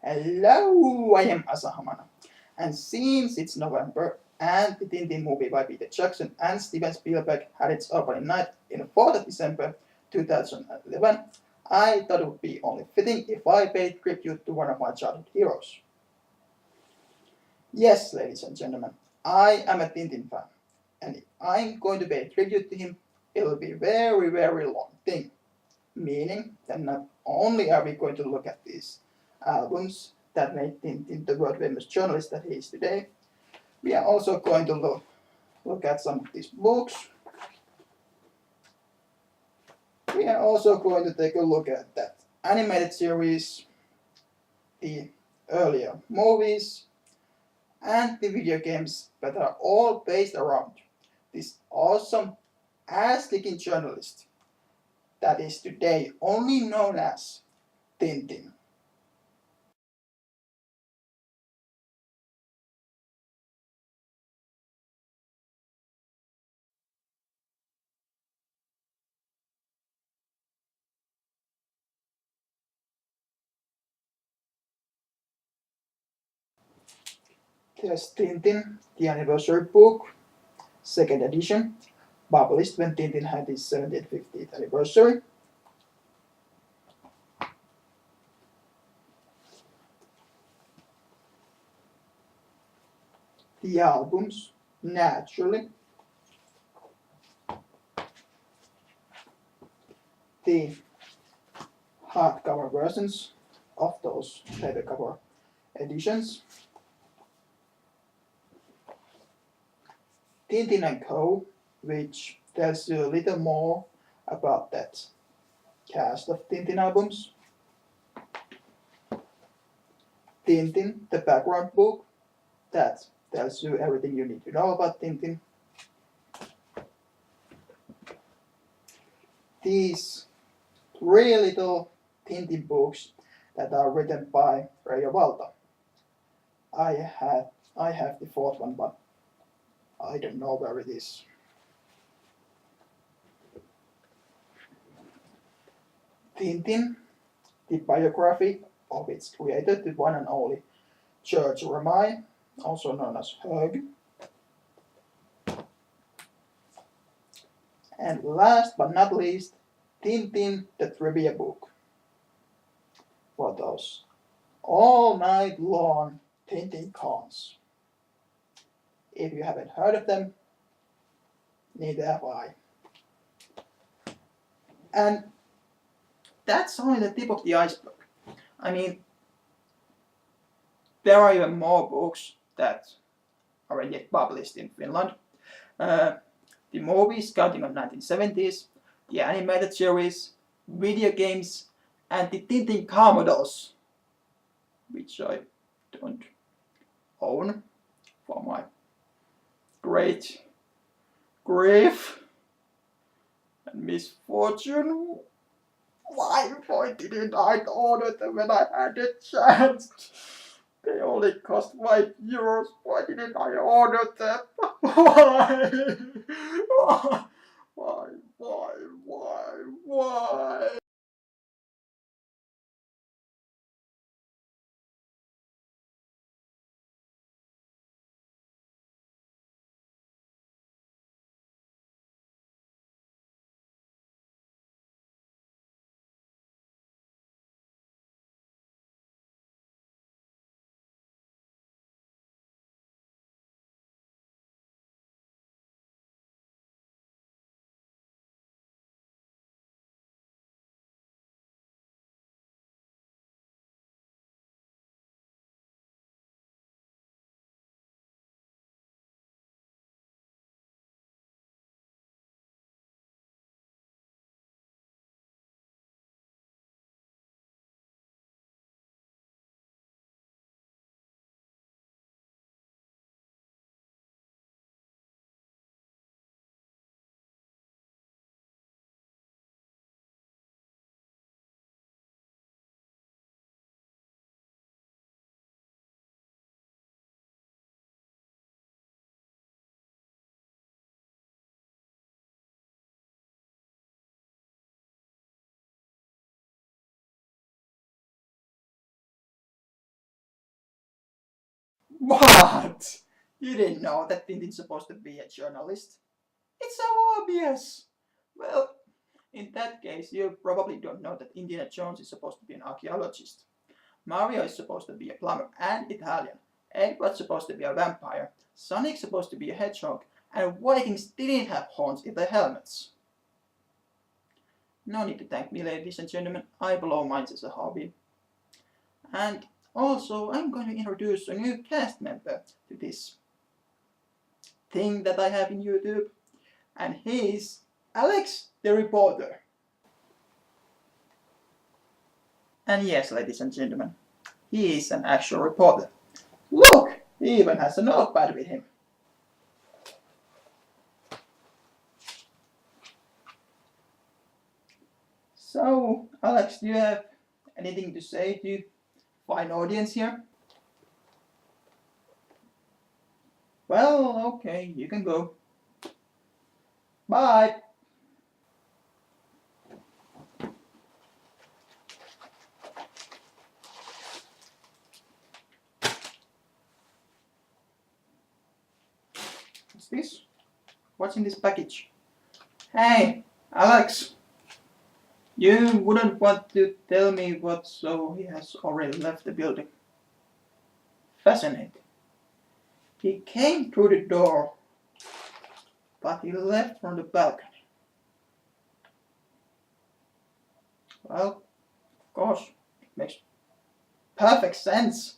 Hello, I am Asahamana. And since it's November and the Tintin movie by Peter Jackson and Steven Spielberg had its opening night in the 4th of December 2011, I thought it would be only fitting if I paid tribute to one of my childhood heroes. Yes, ladies and gentlemen, I am a Tintin fan, and if I'm going to pay tribute to him, it will be a very, very long thing. Meaning that not only are we going to look at these albums that made Tintin the world famous journalist that he is today, we are also going to look at some of these books. We are also going to take a look at that animated series, the earlier movies, and the video games that are all based around this awesome ass-kicking journalist that is today only known as Tintin. There's Tintin, the anniversary book, second edition, published when Tintin had his 750th anniversary. The albums, naturally. The hardcover versions of those papercover editions. Tintin and Co., which tells you a little more about that cast of Tintin albums. Tintin, the background book, that tells you everything you need to know about Tintin. These three little Tintin books that are written by Rayo Valta. I have the fourth one, but I don't know where it is. Tintin, the biography of its creator, the one and only George Romay, also known as Hug. And last but not least, Tintin the trivia book. For those all night long Tintin cons. If you haven't heard of them, neither have I. And that's only the tip of the iceberg. I mean, there are even more books that are yet published in Finland. The movies counting on 1970s, the animated series, video games, and the Tintin Commodores, which I don't own for my great grief and misfortune. Why didn't I order them when I had the chance? They only cost €5. Why didn't I order them? Why? Why? What? You didn't know that Tintin's supposed to be a journalist? It's so obvious! Well, in that case, you probably don't know that Indiana Jones is supposed to be an archaeologist. Mario is supposed to be a plumber and Italian. Edward's supposed to be a vampire. Sonic's supposed to be a hedgehog. And Vikings didn't have horns in their helmets. No need to thank me, ladies and gentlemen. I blow minds as a hobby. And also, I'm going to introduce a new cast member to this thing that I have in YouTube. And he's Alex the reporter. And yes, ladies and gentlemen, he is an actual reporter. Look! He even has a notepad with him. So, Alex, do you have anything to say to fine audience here? Well, okay, you can go. Bye! What's this? What's in this package? Hey, Alex! You wouldn't want to tell me what, so he has already left the building. Fascinating. He came through the door, but he left from the balcony. Well, of course, it makes perfect sense.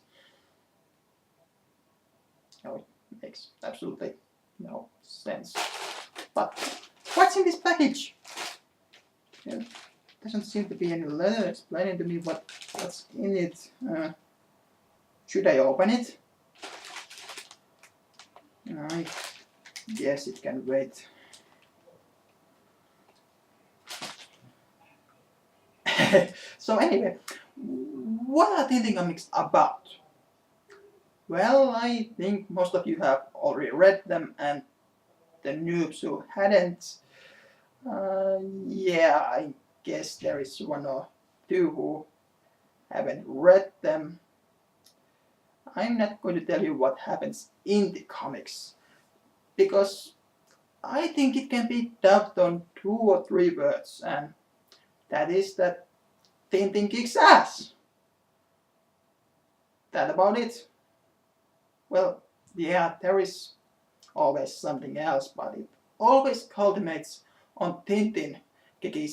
No, it makes absolutely no sense. But what's in this package? There doesn't seem to be any letter explaining to me what's in it. Should I open it? I guess it can wait. So anyway, what are Tintin comics about? Well, I think most of you have already read them, and the noobs who hadn't, yeah, I guess there is one or two who haven't read them. I'm not going to tell you what happens in the comics, because I think it can be dubbed on 2 or 3 words, and that is that Tintin kicks ass. That about it? Well, yeah, there is always something else, but it always culminates on Tintin kicking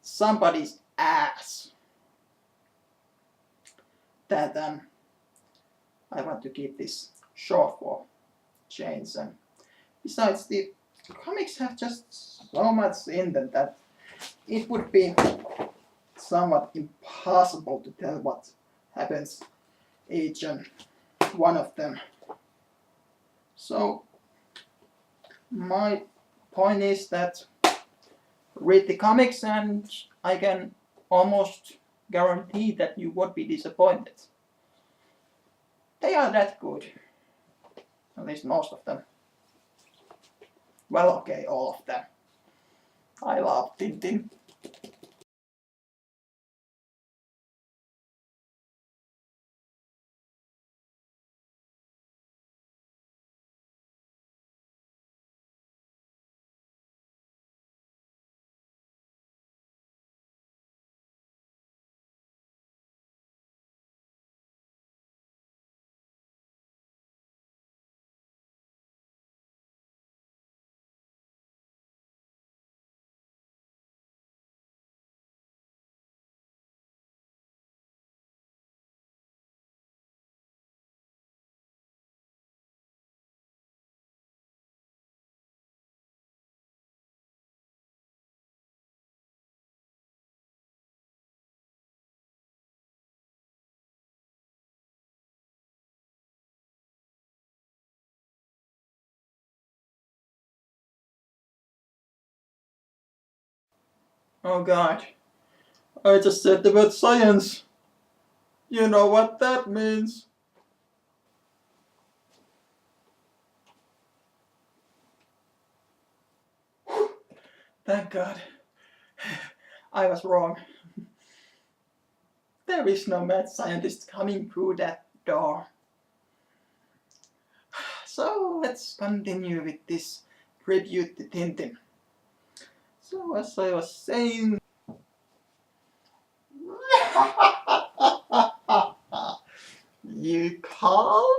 somebody's ass. That I want to keep this short for change, and besides, the comics have just so much in them that it would be somewhat impossible to tell what happens each and one of them. So my point is that read the comics and I can almost guarantee that you won't be disappointed. They are that good. At least most of them. Well, okay, all of them. I love Tintin. Oh god, I just said the word science. You know what that means. Thank God. I was wrong. There is no mad scientist coming through that door. So let's continue with this tribute to Tintin. So as I was saying, you can't